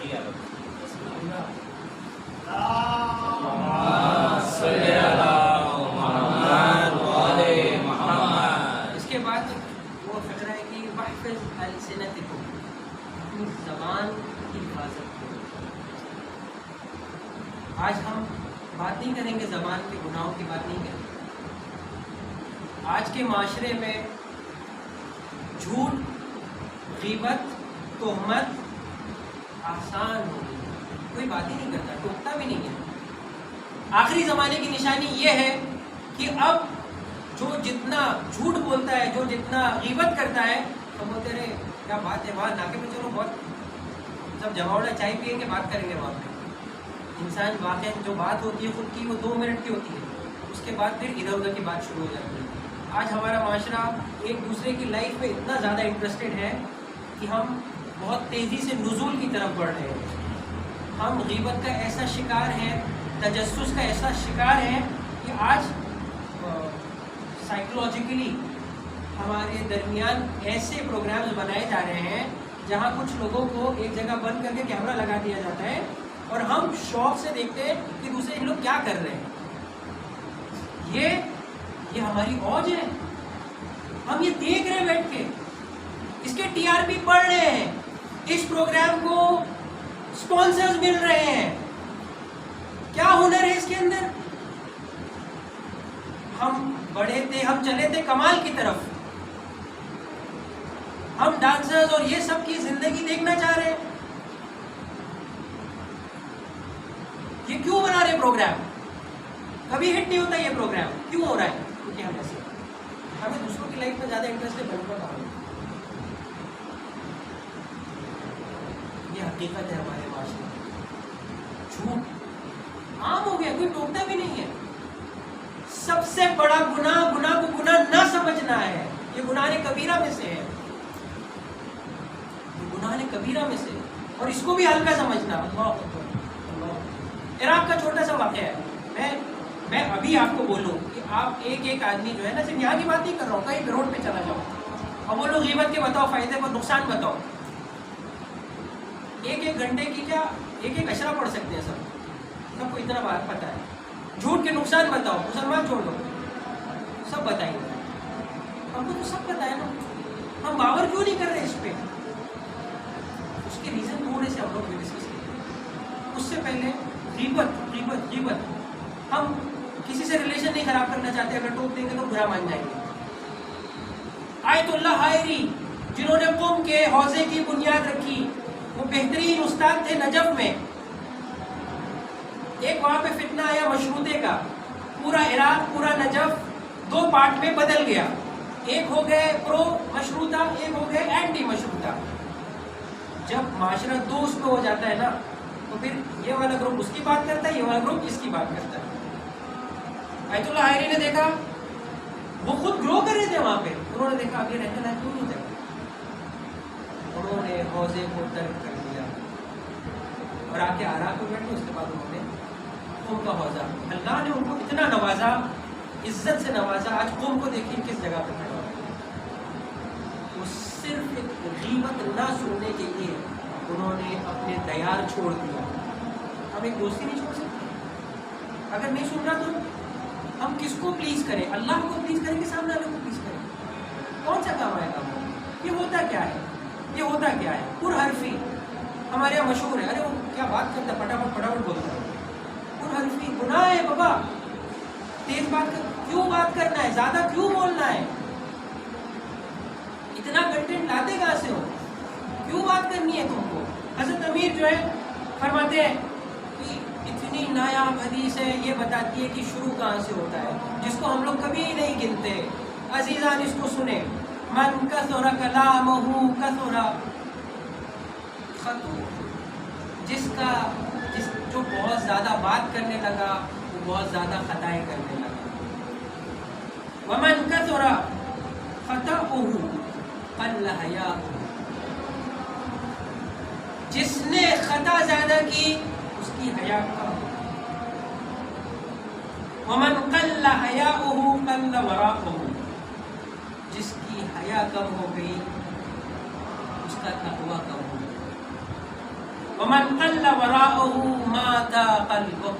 اس کے بعد وہ فکرہ ہے کہ واحفظ السنتکم، اپنی زبان کی حفاظت کرو. آج ہم بات نہیں کریں گے زبان کے گناہوں کی بات نہیں کریں گے. آج کے معاشرے میں جھوٹ، غیبت، تہمت آسان ہو گئی، کوئی بات ہی نہیں کرتا، ٹوکتا بھی نہیں ہے. آخری زمانے کی نشانی یہ ہے کہ اب جو جتنا جھوٹ بولتا ہے، جو جتنا غیبت کرتا ہے، ہم بولتے رہے کیا بات ہے، وہاں ناکے میں چلو بہت جب جماوڑا چائے پئیں گے بات کریں گے وہاں پہ. انسان واقعی جو بات ہوتی ہے خود کی وہ 2 منٹ کی ہوتی ہے، اس کے بعد پھر ادھر ادھر کی بات شروع ہو جاتی ہے. آج ہمارا معاشرہ ایک دوسرے کی لائف میں اتنا زیادہ انٹرسٹڈ ہے کہ ہم بہت تیزی سے نزول کی طرف بڑھ رہے ہیں. ہم غیبت کا ایسا شکار ہیں، تجسس کا ایسا شکار ہیں کہ آج سائیکولوجیکلی ہمارے درمیان ایسے پروگرامز بنائے جا رہے ہیں جہاں کچھ لوگوں کو ایک جگہ بند کر کے کیمرہ لگا دیا جاتا ہے اور ہم شوق سے دیکھتے ہیں کہ دوسرے ان لوگ کیا کر رہے ہیں. یہ ہماری اوج ہے، ہم یہ دیکھ رہے ہیں بیٹھ کے، اس کے ٹی آر پی پڑھ رہے ہیں، اس پروگرام کو سپانسرز مل رہے ہیں. کیا ہنر ہے اس کے اندر؟ ہم بڑے تھے، ہم چلے تھے کمال کی طرف، ہم ڈانسرز اور یہ سب کی زندگی دیکھنا چاہ رہے ہیں. یہ کیوں بنا رہے پروگرام؟ کبھی ہٹ نہیں ہوتا یہ پروگرام، کیوں ہو رہا ہے؟ کیونکہ ہم ایسے ہمیں دوسروں کی لائف میں زیادہ انٹرسٹ ہے بننے کا. یہ حقیقت ہے ہمارے معاشرے میں. جھوٹ عام ہو گیا، کوئی ٹوکتا بھی نہیں ہے. سب سے بڑا گناہ کو گناہ نہ سمجھنا ہے. یہ گناہ کبیرہ میں سے ہے، یہ گناہ کبیرہ میں سے، اور اس کو بھی ہلکا سمجھنا. اللہ اکبر. عراق کا چھوٹا سا واقعہ ہے، میں ابھی آپ کو بولوں کہ آپ ایک آدمی جو ہے نا، صرف یہاں کی بات نہیں کر رہا ہوں، کہیں روڈ پہ چلا جاؤ اور وہ لوگ غیبت کے بتاؤ، فائدے کو نقصان بتاؤ. 1 گھنٹے کی کیا 1 اشرا پڑھ سکتے ہیں سب کو اتنا بات پتہ ہے. جھوٹ کے نقصان بتاؤ، مسلمان چھوڑ دو، سب بتائیں گے. ہم کو تو سب پتہ ہے نا، ہم باور کیوں نہیں کر رہے اس پہ؟ اس کے ریزن تھوڑے سے ہم لوگ ڈسکس کریں. اس سے پہلے غیبت ہم کسی سے ریلیشن نہیں خراب کرنا چاہتے، اگر ٹوک دیں گے تو برا مان جائیں گے. آیت اللہ حائری جنہوں نے قم کے حوضے کی بنیاد رکھی، وہ بہترین استاد تھے نجف میں. ایک وہاں پہ فتنہ آیا مشروطے کا، پورا عراق پورا نجف 2 پارٹ میں بدل گیا. ایک ہو گئے پرو مشروطہ، ایک ہو گئے اینٹی مشروطہ. جب معاشرہ 2 اس میں ہو جاتا ہے نا، تو پھر یہ والا گروپ اس کی بات کرتا ہے، یہ والا گروپ اس کی بات کرتا ہے. آیت اللہ حائری نے دیکھا، وہ خود گرو کر رہے تھے وہاں پہ، انہوں نے دیکھا اب یہ رہنے لائق کیوں نہیں تھا، انہوں نے حوضے کو ترک کر دیا اور آ کے عراق میں بیٹھے. اس کے بعد انہوں نے قم کا حوضہ، اللہ نے ان کو اتنا نوازا، عزت سے نوازا. آج قم کو دیکھیے کس جگہ پہ کھڑا ہے. وہ صرف ایک غیبت نہ سننے کے لیے انہوں نے اپنے دیار چھوڑ دیا. ہم ایک دوستی نہیں چھوڑ سکتے. اگر نہیں سن رہا تو ہم کس کو پلیز کریں؟ اللہ کو پلیز کریں کہ سامنے والے کو پلیز کریں؟ کون سا کام آئے گا؟ یہ ہوتا کیا ہے؟ پر حرفی ہمارے یہاں مشہور ہے. ارے وہ کیا بات کرتا ہے، پٹافٹ بولتا ہے. پر حرفی گناہ ہے بابا. تیز بات کیوں بات کرنا ہے؟ زیادہ کیوں بولنا ہے؟ اتنا کنٹینٹ لاتے کہاں سے ہو؟ کیوں بات کرنی ہے تم کو؟ حضرت امیر جو ہے فرماتے ہیں کہ اتنی نایاب حدیث ہے، یہ بتاتی ہے کہ شروع کہاں سے ہوتا ہے، جس کو ہم لوگ کبھی نہیں گنتے. عزیزان اس کو سنیں. من کثر کلامہ کثر خطو، جو بہت زیادہ بات کرنے لگا وہ بہت زیادہ خطائیں کرنے لگا. ومن کثر خطأہ قل حیاؤہ، جس نے خطا زیادہ کی اس کی حیا کم. ومن قل حیاؤہ قل وراؤہ، جس کی حیا کم ہو گئی اس کا تقویٰ کم ہو گیا. ومن قل وراءه مات قلبه،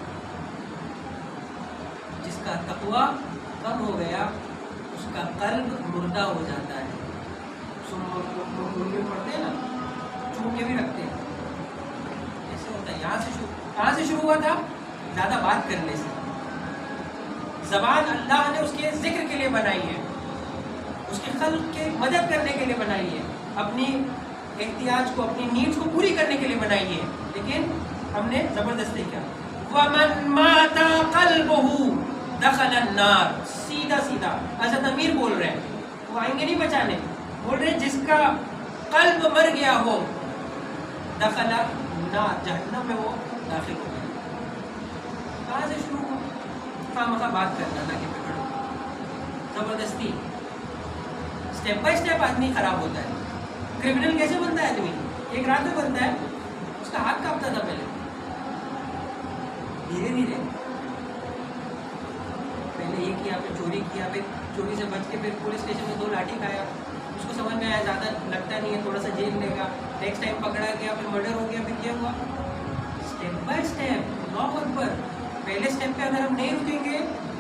جس کا تقوی کم ہو گیا اس کا قلب مردہ ہو جاتا ہے. مرغے پڑتے ہیں نا، چون کے بھی رکھتے ہیں. ایسے ہوتا ہے. کہاں سے شروع ہوا تھا؟ زیادہ بات کرنے سے. زبان اللہ نے اس کے ذکر کے لیے بنائی ہے، اس کے خلق کے مدد کرنے کے لیے بنائی ہے، اپنی احتیاج کو، اپنی نیڈز کو پوری کرنے کے لیے بنائی ہے، لیکن ہم نے زبردستی کیا. وَمَن مَاتَ قَلْبُهُ دَخَلَ النَّارِ. سیدھا حضرت امیر بول رہے ہیں، وہ آئیں گے نہیں بچانے. بول رہے ہیں جس کا قلب مر گیا ہو دخل النار، جہنم میں وہ داخل ہو گیا. کہاں سے شروع ہو؟ خواہ بات کرنا تھا کہ پکڑو زبردستی. اسٹیپ بائی اسٹیپ آدمی خراب ہوتا ہے. کرمنل کیسے بنتا ہے آدمی؟ ایک رات میں بنتا ہے. اس کا ہاتھ کانپتا تھا پہلے، دھیرے دھیرے پہلے یہ کیا، پھر چوری کیا، پھر چوری سے بچ کے پھر پولیس اسٹیشن میں 2 لاٹھی کھایا. اس کو سمجھ میں آیا زیادہ لگتا نہیں ہے، تھوڑا سا جیل لے گا. نیکسٹ ٹائم پکڑا گیا، پھر مرڈر ہو گیا، پھر کیا ہوا؟ Step by step. اللہ اکبر. پہلے اسٹیپ پہ اگر ہم نہیں رکیں گے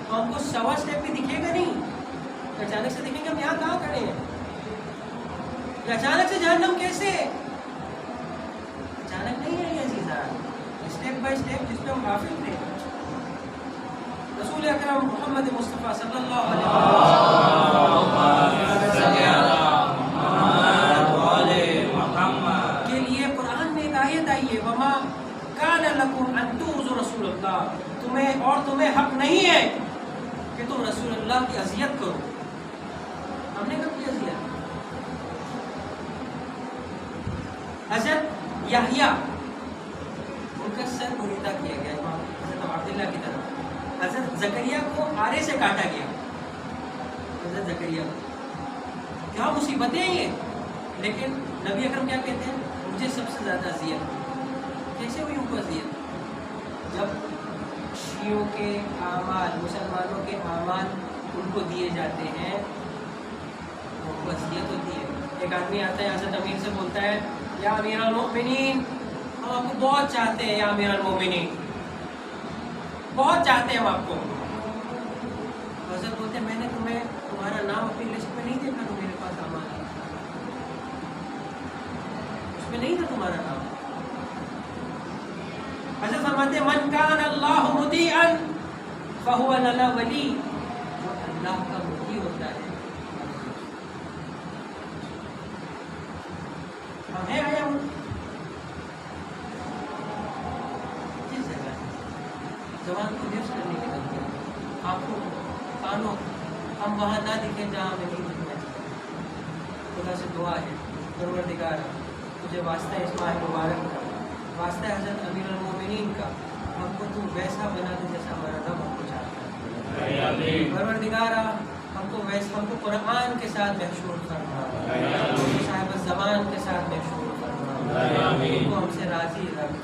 تو ہم کو 100 اسٹیپ بھی دکھے گا نہیں. اچانک سے دیکھیں گے ہم یہاں کہاں کھڑے ہیں. اچانک سے جہنم کیسے؟ اچانک نہیں ہے یہ چیزاں، اسٹیپ بائی اسٹیپ جس پہ ہم غافل تھے. رسول اکرم محمد مصطفیٰ صلی اللہ علیہ وسلم کے لیے قرآن میں ایک آیت آئی ہے، وما کان لکم ان تؤذوا رسول اللہ. تمہیں حق نہیں ہے کہ تم رسول اللہ کی اذیت کرو. ہم نے کب کی اذیت؟ حضرت یحییٰ ان کا سر بریدہ کیا گیا حضرت عبداللہ کی طرف. حضرت زکریا کو آرے سے کاٹا گیا. حضرت زکریا کیا مصیبتیں ہیں یہ. لیکن نبی اکرم کیا کہتے ہیں؟ مجھے سب سے زیادہ اذیت. کیسے ہوئی ان کو اذیت؟ جب شیعوں کے اعمال، مسلمانوں کے اعمال ان کو دیے جاتے ہیں تو ان کو اذیت ہوتی ہے. ایک آدمی آتا ہے حضرت امیر سے بولتا ہے یا امیر المؤمنین ہم آپ کو بہت چاہتے ہیں، یا امیر المؤمنین بہت چاہتے ہیں ہم آپ کو. حضرت بولتے ہیں میں نے تمہارا نام اپنی لسٹ میں نہیں دیکھا تو میرے پاس اعمال ہے، اس میں نہیں تھا تمہارا نام. حضرت فرماتے ہیں من کان اللہ مطیعا فہو لنا ولی. جو اللہ کا مطیع ہوتا ہے ہم ہیں آیا ہوں کس جگہ زبان کو حفظ کرنے کی غلطی ہے. آنکھوں کانوں ہم وہاں نہ دکھیں جہاں ہمیں نہیں دکھنا چاہیے. خدا سے دعا ہے پروردگار تجھے واسطہ اس ماہ مبارک کا، واسطہ حضرت امیر المومنین کا، ہم کو تو ویسا بنا دے جیسا ہمارا رب ہم کو چاہتا ہے. پروردگار ہم کو قرآن کے ساتھ محشور فرما، صاحب زمان کے ساتھ محشور فرما، ہم کو ہم سے راضی رکھ.